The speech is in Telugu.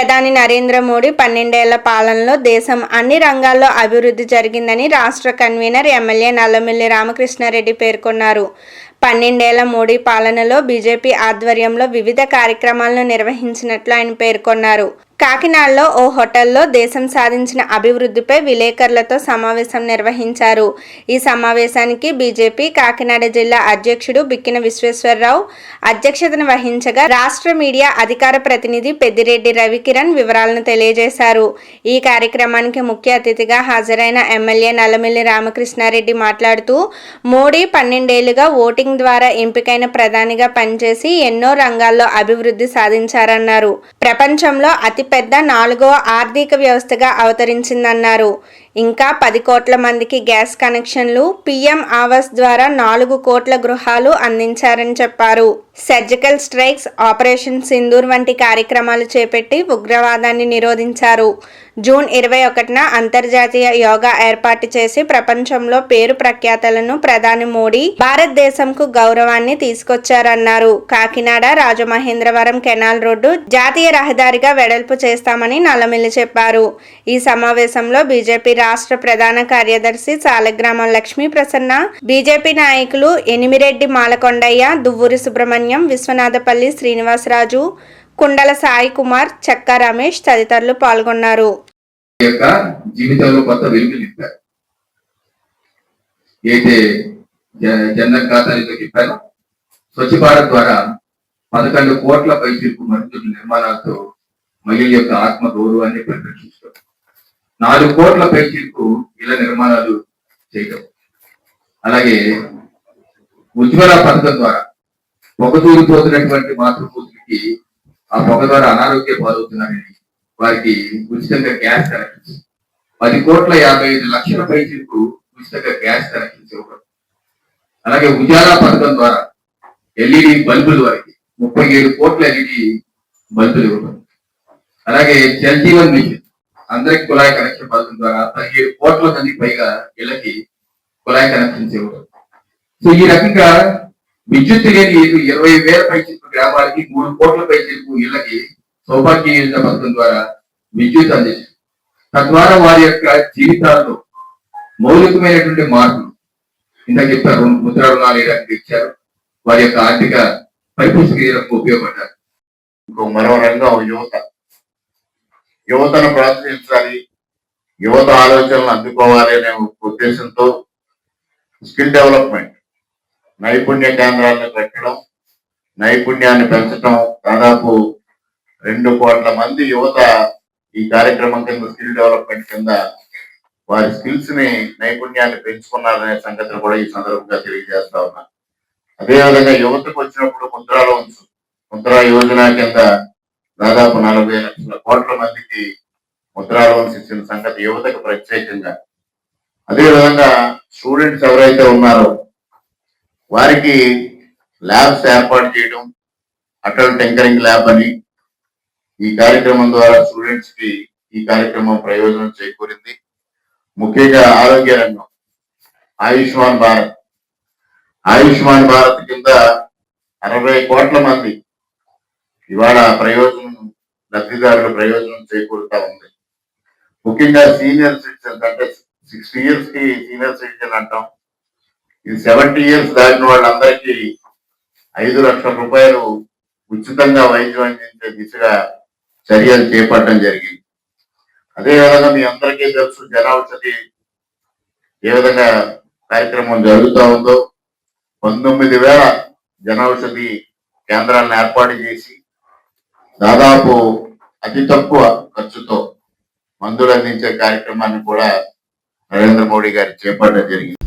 ప్రధాని నరేంద్ర మోడీ 12 ఏళ్ల పాలనలో దేశం అన్ని రంగాల్లో అభివృద్ధి జరిగిందని రాష్ట్ర కన్వీనర్ ఎమ్మెల్యే నల్లమిల్లి రామకృష్ణారెడ్డి పేర్కొన్నారు. 12 ఏళ్ల మోడీ పాలనలో బీజేపీ ఆధ్వర్యంలో వివిధ కార్యక్రమాలను నిర్వహించినట్లు ఆయన పేర్కొన్నారు. కాకినాడలో ఓ హోటల్లో దేశం సాధించిన అభివృద్ధిపై విలేకరులతో సమావేశం నిర్వహించారు. ఈ సమావేశానికి బీజేపీ కాకినాడ జిల్లా అధ్యక్షుడు బిక్కిన విశ్వేశ్వరరావు అధ్యక్షతన వహించగా రాష్ట్ర మీడియా అధికార ప్రతినిధి పెద్దిరెడ్డి రవికిరణ్ వివరాలను తెలియజేశారు. ఈ కార్యక్రమానికి ముఖ్య అతిథిగా హాజరైన ఎమ్మెల్యే నల్లమిల్లి రామకృష్ణారెడ్డి మాట్లాడుతూ మోడీ 12 ఏళ్లుగా ఓటింగ్ ద్వారా ఎంపికైన ప్రధానిగా పనిచేసి ఎన్నో రంగాల్లో అభివృద్ధి సాధించారన్నారు. ప్రపంచంలో అతి పెద్ద 4వ ఆర్థిక వ్యవస్థగా అవతరించిందన్నారు. ఇంకా 10 కోట్ల మందికి గ్యాస్ కనెక్షన్లు, పీఎం ఆవాస్ ద్వారా 4 కోట్ల గృహాలు అందించారని చెప్పారు. సర్జికల్ స్ట్రైక్స్, ఆపరేషన్ సింధూర్ వంటి కార్యక్రమాలు చేపట్టి ఉగ్రవాదాన్ని నిరోధించారు. జూన్ 21న అంతర్జాతీయ యోగా ఏర్పాటు చేసి ప్రపంచంలో పేరు ప్రఖ్యాతలను ప్రధాని మోడీ భారతదేశంకు గౌరవాన్ని తీసుకొచ్చారన్నారు. కాకినాడ రాజమహేంద్రవరం కెనాల్ రోడ్డు జాతీయ రహదారిగా వెడల్పు చేస్తామని నల్లమిల్లి చెప్పారు. ఈ సమావేశంలో బీజేపీ రాష్ట్ర ప్రధాన కార్యదర్శి సాలగ్రామం లక్ష్మీ ప్రసన్న, బీజేపీ నాయకులు ఎనిమిరెడ్డి మాలకొండయ్య, దువ్వూరి సుబ్రహ్మణ్యం, విశ్వనాథపల్లి శ్రీనివాసరాజు, కుండల సాయి కుమార్, చక్కా రమేష్ తదితరులు పాల్గొన్నారు. జీవితంలో కొత్త వెలుగులు నింపారు. అయితే జన్ధన్ ఖాతాలో చెప్పారు. స్వచ్ఛ భారత్ ద్వారా 11 కోట్ల పైచిలకు మరుగుదొడ్ల నిర్మాణాలతో మహిళల యొక్క ఆత్మ గౌరవాన్ని పరిరక్షిస్తారు. 4 కోట్ల పైచిలకు ఇళ్ల నిర్మాణాలు చేయడం, అలాగే ఉజ్వల పథకం ద్వారా పొగతూరిపోతున్నటువంటి మాతృమూర్తికి ఆ పొగ ద్వారా అనారోగ్య పాలవుతున్నారని వారికి ఉచితంగా గ్యాస్ కనెక్షన్స్ 10,55,00,000 పైచిలకు ఉచితంగా గ్యాస్ కనెక్షన్స్ ఇవ్వడం, అలాగే ఉజాలా పథకం ద్వారా ఎల్ఈడి బల్బులు వారికి 37 కోట్ల ఎల్ఈడి బల్బులు ఇవ్వడం, అలాగే జల్ జీవన్ మిషన్ అందరికి కుళాయి కనెక్షన్ పథకం ద్వారా 17 కోట్ల మందికి పైగా ఇళ్లకి కుళాయి కనెక్షన్స్ ఇవ్వడం. సో ఈ రకంగా విద్యుత్ లేని 20,000 పైచిలకు గ్రామాలకి 3 కోట్ల పైచిలకు ఇళ్లకి సౌభాగ్య యోజన పథకం ద్వారా విద్యుత్ అందించారు. తద్వారా వారి యొక్క జీవితాల్లో మౌలికమైనటువంటి మార్పులు ఇంత చెప్పారు. ముద్రా రుణాలు ఏ రకంగా ఇచ్చారు, వారి యొక్క ఆర్థిక పరిపుష్టికి ఏ రకంగా ఉపయోగపడ్డారు. ఇంకో మరో రంగం యువతను ప్రోత్సహించాలి, యువత ఆలోచనలు అందుకోవాలి అనే ఉద్దేశంతో స్కిల్ డెవలప్మెంట్, నైపుణ్య కేంద్రాలను పెట్టడం, నైపుణ్యాన్ని పెంచడం. దాదాపు 2 కోట్ల మంది యువత ఈ కార్యక్రమం కింద స్కిల్ డెవలప్మెంట్ కింద వారి స్కిల్స్ ని నైపుణ్యాన్ని పెంచుకున్నారనే సంగతిని కూడా ఈ సందర్భంగా తెలియజేస్తా ఉన్నా. అదేవిధంగా యువతకు వచ్చినప్పుడు ముద్రా యోజన కింద దాదాపు 40 లక్షల కోట్ల మందికి ముద్రా లోన్స్ ఇచ్చిన సంగతి యువతకు ప్రత్యేకంగా. అదేవిధంగా స్టూడెంట్స్ ఎవరైతే ఉన్నారో వారికి ల్యాబ్స్ ఏర్పాటు చేయడం, అటల్ టింకరింగ్ ల్యాబ్ అని ఈ కార్యక్రమం ద్వారా స్టూడెంట్స్ కి ఈ కార్యక్రమం ప్రయోజనం చేకూరింది. ముఖ్యంగా ఆరోగ్య రంగం, ఆయుష్మాన్ భారత్ కింద 60 కోట్ల మంది ఇవాళ లబ్ధిదారుల ప్రయోజనం చేకూరుతా ఉంది. ముఖ్యంగా సీనియర్ సిటిజన్స్, అంటే 60 years కి సీనియర్ సిటిజన్ అంటాం. ఇది 70 years దాటిన వాళ్ళందరికీ 5 లక్షల రూపాయలు ఉచితంగా వైద్యం అందించే దిశగా చర్యలు చేపట్టడం జరిగింది. అదేవిధంగా మీ అందరికీ తెలుసు జనౌషధి ఏ విధంగా కార్యక్రమం జరుగుతూ ఉందో. 19,000 జనౌషధి కేంద్రాలను ఏర్పాటు చేసి దాదాపు అతి తక్కువ ఖర్చుతో మందులు అందించే కార్యక్రమాన్ని కూడా నరేంద్ర మోడీ గారు చేపట్టడం జరిగింది.